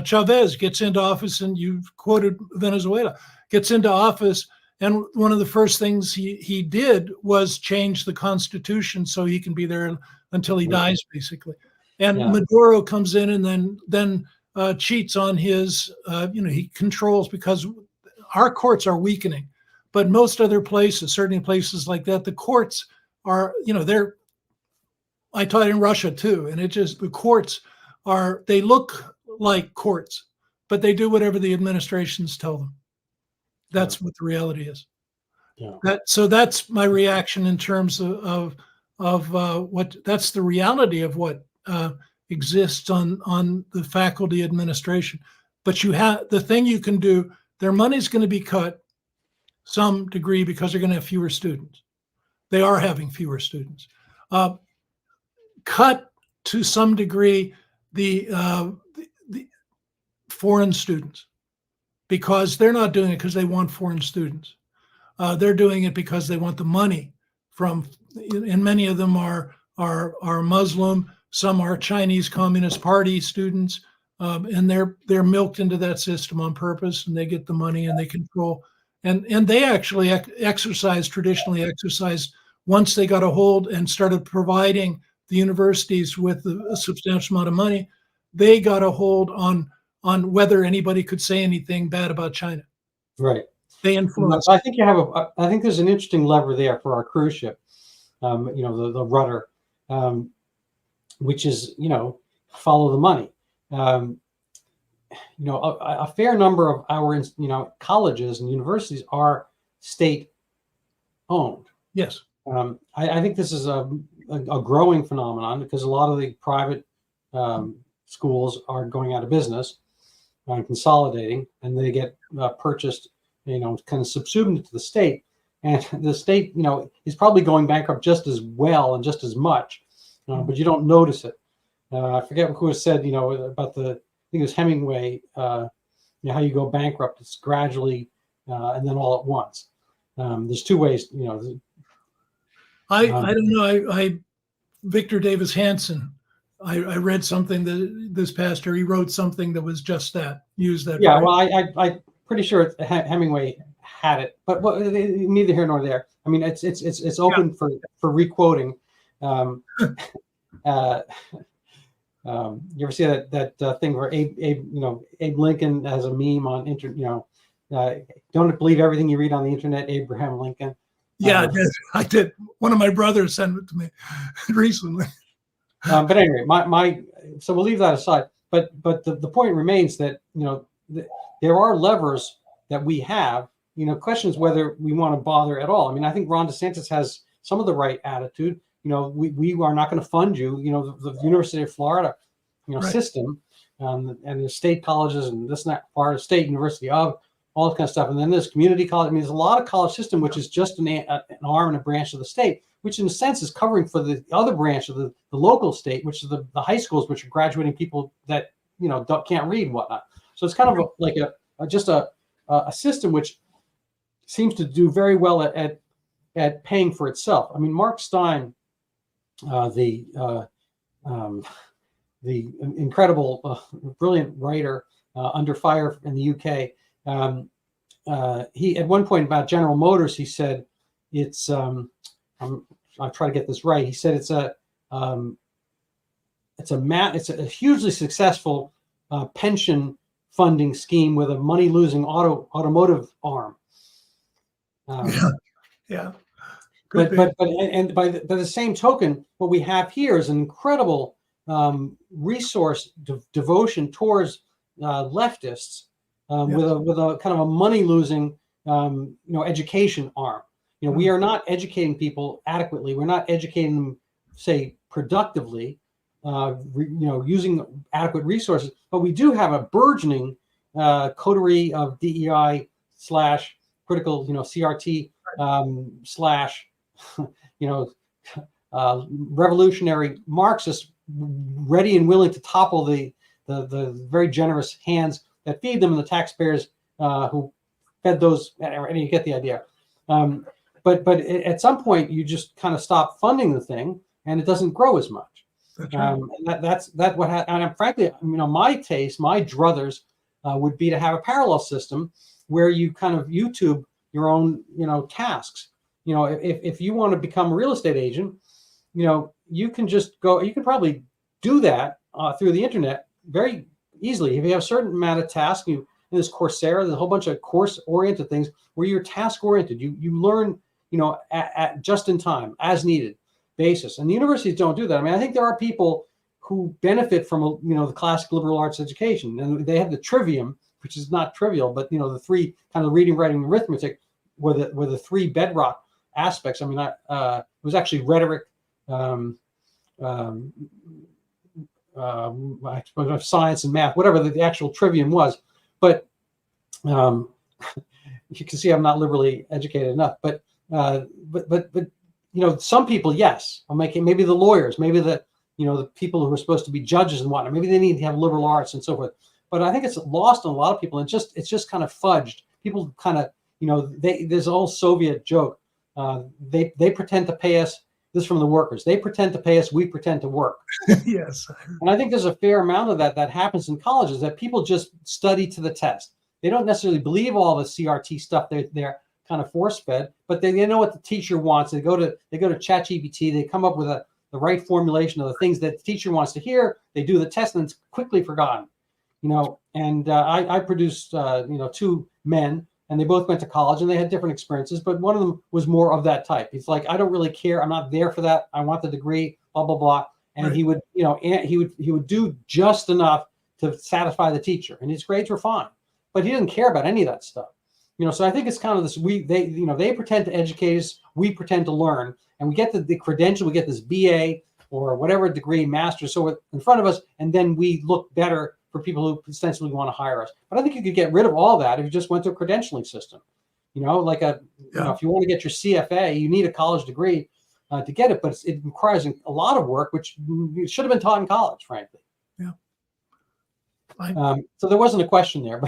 Chavez gets into office, and you've quoted Venezuela, gets into office, and one of the first things he did was change the constitution so he can be there until he dies, basically. And Maduro comes in and then cheats on his, he controls, because our courts are weakening, but most other places, certain places like that, the courts are, I taught in Russia too, and the courts they look like courts, but they do whatever the administrations tell them. That's what the reality is. Yeah. So that's my reaction in terms of what, that's the reality of what exists on the faculty administration. But the thing you can do, their money's going to be cut some degree because they're going to have fewer students. They are having fewer students. Cut to some degree the foreign students, because they're not doing it because they want foreign students. They're doing it because they want the money and many of them are Muslim. Some are Chinese Communist Party students, and they're milked into that system on purpose, and they get the money and they control. And they actually traditionally exercised, once they got a hold and started providing the universities with a substantial amount of money, they got a hold on whether anybody could say anything bad about China. Right. They influence. I think I think there's an interesting lever there for our cruise ship, the rudder, which is, follow the money. A fair number of our, colleges and universities are state owned. Yes. I think this is a growing phenomenon, because a lot of the private schools are going out of business and consolidating, and they get purchased, kind of subsumed to the state. And the state, is probably going bankrupt just as well and just as much, but you don't notice it. I forget who said, about I think it was Hemingway, how you go bankrupt. It's gradually and then all at once. There's two ways, I don't know. Victor Davis Hanson. I read something that this pastor, he wrote something that was just that, used that. Yeah, well, I'm pretty sure Hemingway had it, but neither here nor there. I mean, it's open for requoting. You ever see that thing where Abe Lincoln has a meme on internet? Don't believe everything you read on the internet. Abraham Lincoln. Yeah, I did. One of my brothers sent it to me recently. But anyway, so we'll leave that aside. But the point remains that there are levers that we have. Questions whether we want to bother at all. I mean, I think Ron DeSantis has some of the right attitude. We are not going to fund you. The University of Florida, right, system, and the state colleges and this and that, Florida State University of all that kind of stuff. And then there's community college. I mean, there's a lot of college system which is just an arm and a branch of the state, which in a sense is covering for the other branch of the local state, which is the high schools, which are graduating people that can't read and whatnot. So it's kind of like a system which seems to do very well at paying for itself. I mean, Mark Stein, the incredible, brilliant writer under fire in the UK. He at one point about General Motors, he said it's I'll try to get this right. He said it's a hugely successful pension funding scheme with a money losing automotive arm. Yeah. But by the same token, what we have here is an incredible resource devotion towards leftists with a kind of a money losing education arm. We are not educating people adequately. We're not educating them, say, productively, using adequate resources. But we do have a burgeoning coterie of DEI / critical, CRT / revolutionary Marxists ready and willing to topple the very generous hands that feed them and the taxpayers who fed those. And you get the idea. But at some point you just kind of stop funding the thing and it doesn't grow as much. That's right. That's what and frankly, my taste, my druthers would be to have a parallel system where you kind of YouTube your own, tasks. If you want to become a real estate agent, you can just go. You can probably do that through the internet very easily. If you have a certain amount of tasks, in this Coursera, there's a whole bunch of course-oriented things where you're task-oriented. You learn, at just in time, as needed basis. And the universities don't do that. I mean, I think there are people who benefit from, the classic liberal arts education, and they have the trivium, which is not trivial, but the three kind of reading, writing, and arithmetic were the three bedrock aspects. I mean, it was actually rhetoric, I suppose science and math, whatever the actual trivium was. But you can see I'm not liberally educated enough. But some people, yes, I'm making maybe the lawyers, maybe the people who are supposed to be judges and whatnot. Maybe they need to have liberal arts and so forth. But I think it's lost on a lot of people. And it's just kind of fudged. People kind of, there's an old Soviet joke. They pretend to pay us. This is from the workers. They pretend to pay us. We pretend to work. Yes. And I think there's a fair amount of that happens in colleges, that people just study to the test. They don't necessarily believe all the CRT stuff they're kind of force fed, but they know what the teacher wants. They go to ChatGPT. They come up with the right formulation of the things that the teacher wants to hear. They do the test, and it's quickly forgotten. And I produced two men, and they both went to college, and they had different experiences, but one of them was more of that type. He's like, I don't really care. I'm not there for that. I want the degree, blah, blah, blah. And right. He would do just enough to satisfy the teacher, and his grades were fine, but he didn't care about any of that stuff. So I think it's kind of this, they pretend to educate us, we pretend to learn, and we get the credential, we get this BA or whatever degree, master's, so in front of us, and then we look better for people who ostensibly want to hire us. But I think you could get rid of all that if you just went to a credentialing system. If you want to get your CFA, you need a college degree to get it, but it requires a lot of work, which should have been taught in college, frankly. Yeah. So there wasn't a question there,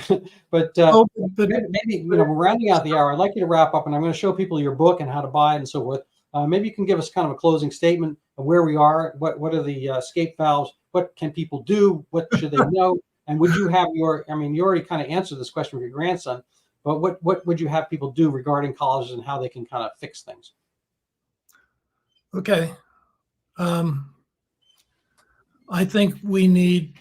but maybe we're rounding out the hour. I'd like you to wrap up, and I'm going to show people your book and how to buy it and so forth. Maybe you can give us kind of a closing statement of where we are. What are the escape valves? What can people do? What should they know? And would you have I mean, you already kind of answered this question with your grandson, but what would you have people do regarding colleges and how they can kind of fix things? Okay. I think we need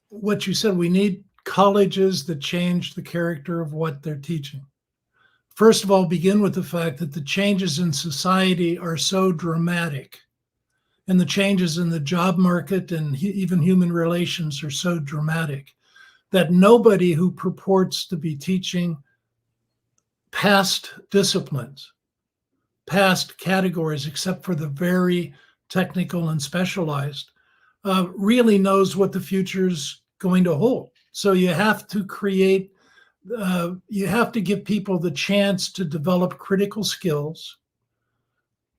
what you said. We need colleges that change the character of what they're teaching. First of all, begin with the fact that the changes in society are so dramatic, and the changes in the job market and even human relations are so dramatic that nobody who purports to be teaching past disciplines, past categories, except for the very technical and specialized, really knows what the future's going to hold. So you have to create, you have to give people the chance to develop critical skills,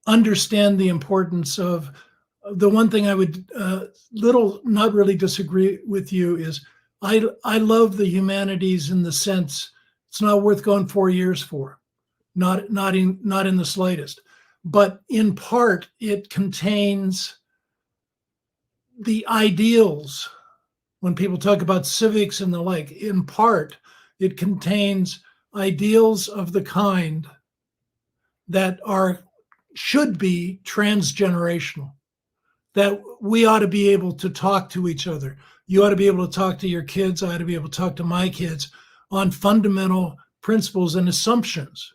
understand the importance of the one thing I would not really disagree with you is I love the humanities in the sense it's not worth going 4 years for, not in the slightest. But in part, it contains the ideals. When people talk about civics and the like, in part, it contains ideals of the kind that should be transgenerational, that we ought to be able to talk to each other. You ought to be able to talk to your kids. I ought to be able to talk to my kids on fundamental principles and assumptions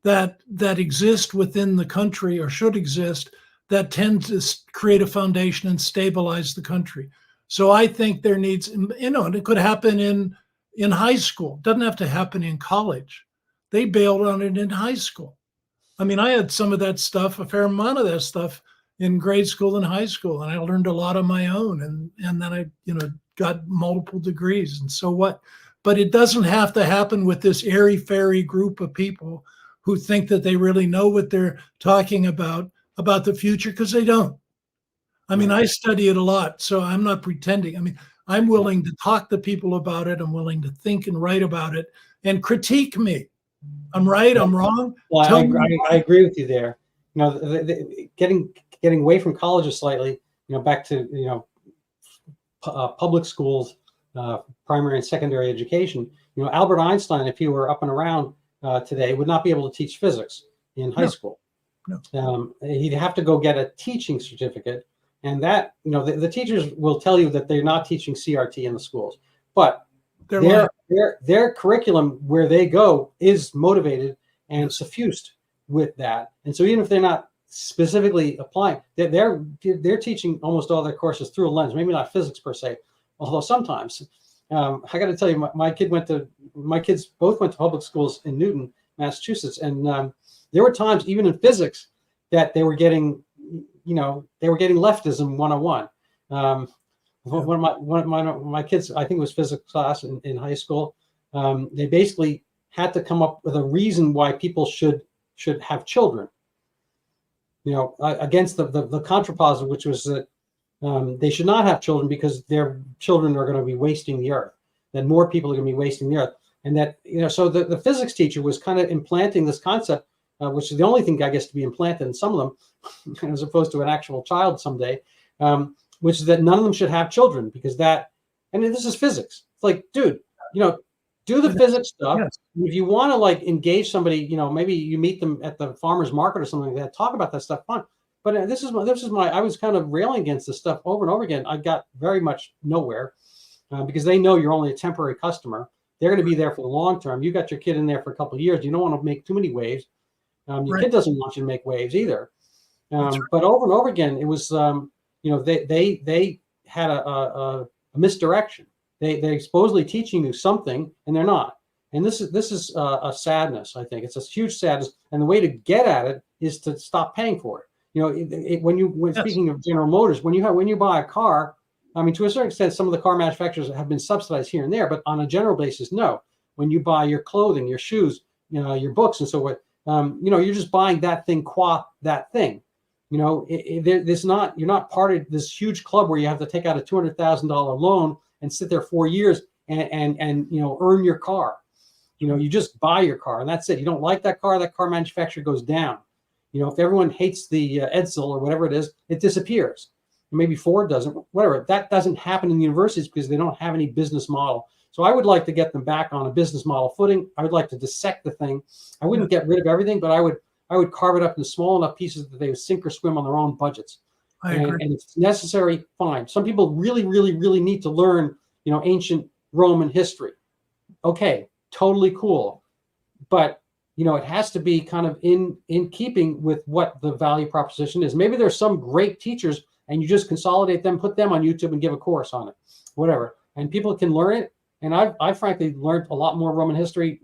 that exist within the country or should exist that tend to create a foundation and stabilize the country. So I think there needs, and it could happen in high school. It doesn't have to happen in college. They bailed on it in high school. I mean, I had some of that stuff, a fair amount of that stuff in grade school and high school, and I learned a lot on my own. And then I, got multiple degrees. And so what? But it doesn't have to happen with this airy-fairy group of people who think that they really know what they're talking about the future, because they don't. I mean, I study it a lot, so I'm not pretending. I mean, I'm willing to talk to people about it. I'm willing to think and write about it and critique me. I'm right, I'm wrong. Well, I agree with you there. Getting away from colleges slightly, back to, public schools, primary and secondary education. Albert Einstein, if he were up and around today, would not be able to teach physics in high school. No. He'd have to go get a teaching certificate. And that, the teachers will tell you that they're not teaching CRT in the schools, but their curriculum where they go is motivated and suffused with that. And so even if they're not specifically applying, they're teaching almost all their courses through a lens, maybe not physics per se, although sometimes. I got to tell you, my kids both went to public schools in Newton, Massachusetts, and there were times even in physics that they were getting leftism 101. One of my kids, I think it was physics class in high school, they basically had to come up with a reason why people should have children. Against the contrapositive, which was that they should not have children because their children are going to be wasting the earth, that more people are going to be wasting the earth. And that, so the physics teacher was kind of implanting this concept, which is the only thing, I guess, to be implanted in some of them, as opposed to an actual child someday, which is that none of them should have children because and this is physics. It's like, dude, do the physics stuff. Yes. If you want to engage somebody, maybe you meet them at the farmer's market or something like that, talk about that stuff, fine. But I was kind of railing against this stuff over and over again. I got very much nowhere because they know you're only a temporary customer. They're going to be there for the long term. You got your kid in there for a couple of years. You don't want to make too many waves. Your kid doesn't want you to make waves either. But over and over again, it was, they had a misdirection. They're supposedly teaching you something, and they're not. And this is a sadness. I think it's a huge sadness. And the way to get at it is to stop paying for it. Speaking of General Motors, when you buy a car, I mean, to a certain extent, some of the car manufacturers have been subsidized here and there, but on a general basis, no. When you buy your clothing, your shoes, your books, and so forth, you're just buying that thing qua that thing. You're not part of this huge club where you have to take out a $200,000 loan and sit there 4 years and earn your car. You just buy your car and that's it. You don't like that car manufacturer goes down. You know, if everyone hates the Edsel or whatever it is, it disappears. Maybe Ford doesn't, whatever. That doesn't happen in the universities because they don't have any business model. So I would like to get them back on a business model footing. I would like to dissect the thing. I wouldn't get rid of everything, but I would carve it up into small enough pieces that they would sink or swim on their own budgets. And if it's necessary, fine. Some people really, really, really need to learn, you know, ancient Roman history. Okay, totally cool. But, you know, it has to be kind of in keeping with what the value proposition is. Maybe there's some great teachers and you just consolidate them, put them on YouTube and give a course on it, whatever. And people can learn it. And I frankly learned a lot more Roman history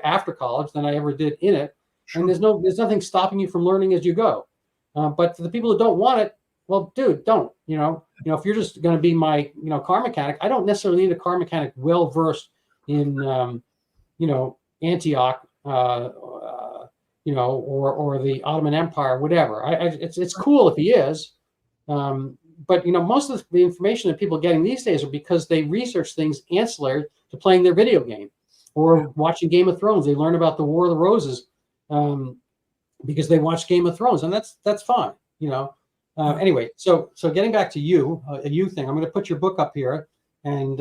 after college than I ever did in it. Sure. And there's nothing stopping you from learning as you go. But for the people who don't want it, well, dude, don't. You know, if you're just going to be my, you know, car mechanic, I don't necessarily need a car mechanic well versed in, you know, Antioch, you know, or the Ottoman Empire, whatever. It's cool if he is. But, you know, most of the information that people are getting these days are because they research things ancillary to playing their video game or watching Game of Thrones. They learn about the War of the Roses because they watch Game of Thrones, and that's fine, you know. Anyway, so getting back to you, a you thing, I'm going to put your book up here, and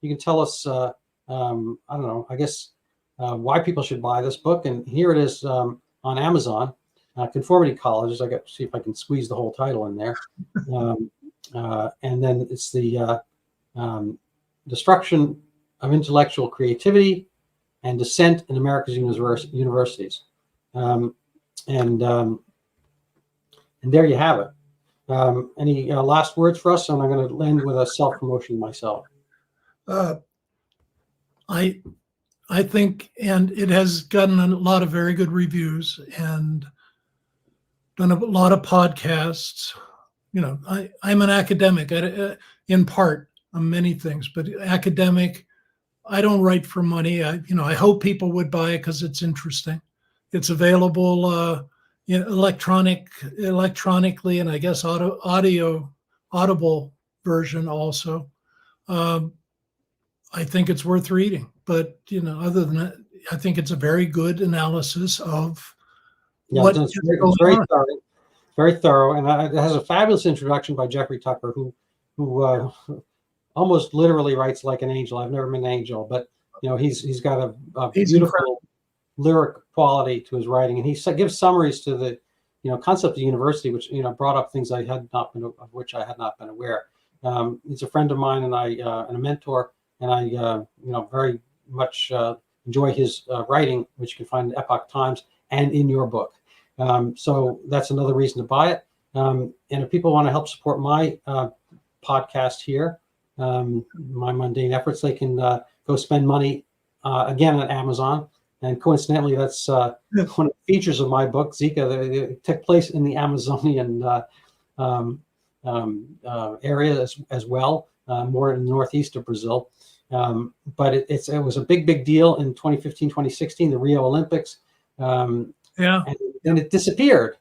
you can tell us, I don't know, I guess, why people should buy this book. And here it is on Amazon. Conformity Colleges. I got to see if I can squeeze the whole title in there. And then it's the Destruction of Intellectual Creativity and Dissent in America's Universities. And there you have it. Any last words for us? And I'm going to end with a self-promotion myself. I think, and it has gotten a lot of very good reviews and done a lot of podcasts. You know, I'm an academic in part on many things, but academic. I don't write for money. I hope people would buy it because it's interesting. It's available electronically, and I guess audible version also. I think it's worth reading. But other than that, I think it's a very good analysis of. Yeah, it's very thorough, and it has a fabulous introduction by Jeffrey Tucker, who almost literally writes like an angel. I've never met an angel, but he's got a beautiful incredible lyric quality to his writing, and he gives summaries to the concept of university, which brought up things of which I had not been aware. He's a friend of mine, and and a mentor, and I very much enjoy his writing, which you can find in Epoch Times and in your book. So that's another reason to buy it. And if people want to help support my podcast here, my mundane efforts, they can go spend money again at Amazon. And coincidentally, that's one of the features of my book, Zika. It took place in the Amazonian area as well, more in the northeast of Brazil. But it was a big deal in 2015, 2016, the Rio Olympics. And then it disappeared.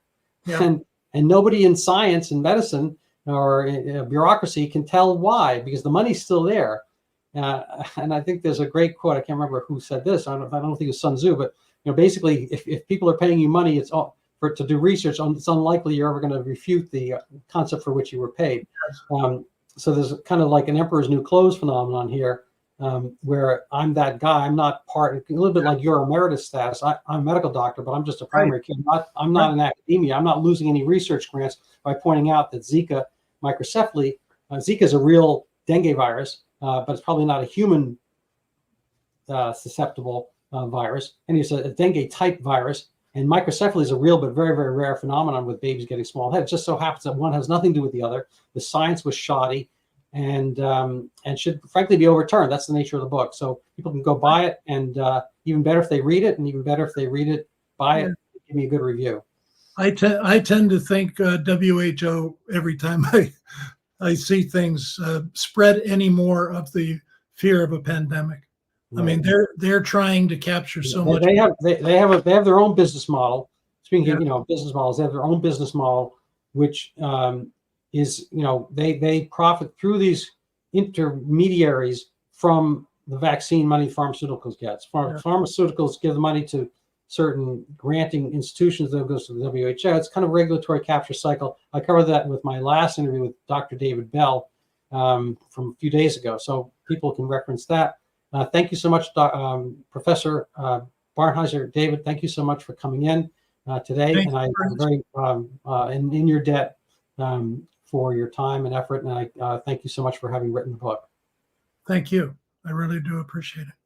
Yeah. And nobody in science and medicine or bureaucracy can tell why, because the money's still there. And I think there's a great quote. I can't remember who said this. I don't think it's Sun Tzu, but basically, if people are paying you money, it's all to do research. It's unlikely you're ever going to refute the concept for which you were paid. So there's kind of like an emperor's new clothes phenomenon here, where I'm that guy. I'm not a little bit like your emeritus status. I'm a medical doctor, but I'm just a primary care. I'm not in academia. I'm not losing any research grants by pointing out that Zika microcephaly, Zika is a real dengue virus, but it's probably not a human susceptible virus. And it's a dengue type virus. And microcephaly is a real but very, very rare phenomenon with babies getting small heads. It just so happens that one has nothing to do with the other. The science was shoddy and should frankly be overturned. That's the nature of the book. So people can go buy it, and even better if they read it, and even better if they read it, buy it, give me a good review. I tend to think WHO every time I see things spread any more of the fear of a pandemic. Right. I mean, they're trying to capture so much. They have their own business model. Speaking of business models, they have their own business model, which is they profit through these intermediaries from the vaccine money pharmaceuticals gets. Pharmaceuticals give the money to certain granting institutions that goes to the WHO. It's kind of a regulatory capture cycle. I covered that with my last interview with Dr. David Bell from a few days ago, so people can reference that. Thank you so much, Professor Barnhizer. David, thank you so much for coming in today, and I'm very in your debt for your time and effort, and I thank you so much for having written the book. Thank you. I really do appreciate it.